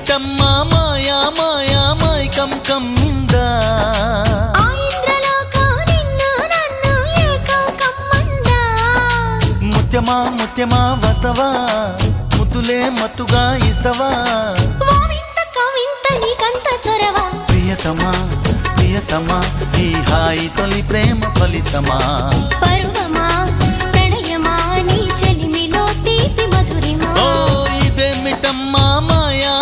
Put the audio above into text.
ఇదేమిటమ్మా మాయా మాయా మైకం కమ్మిందా ముత్యమా ముత్యమా వస్తవా ముద్దులే మత్తుగా ఇస్తవా ప్రియతమా ప్రియతమా ఈ హాయి తొలి ప్రేమ ఫలితమా పరువమా ప్రణయమా నీ చెలిమిలో తీపి మధురిమా ఓ ఇదేమిటమ్మా మాయా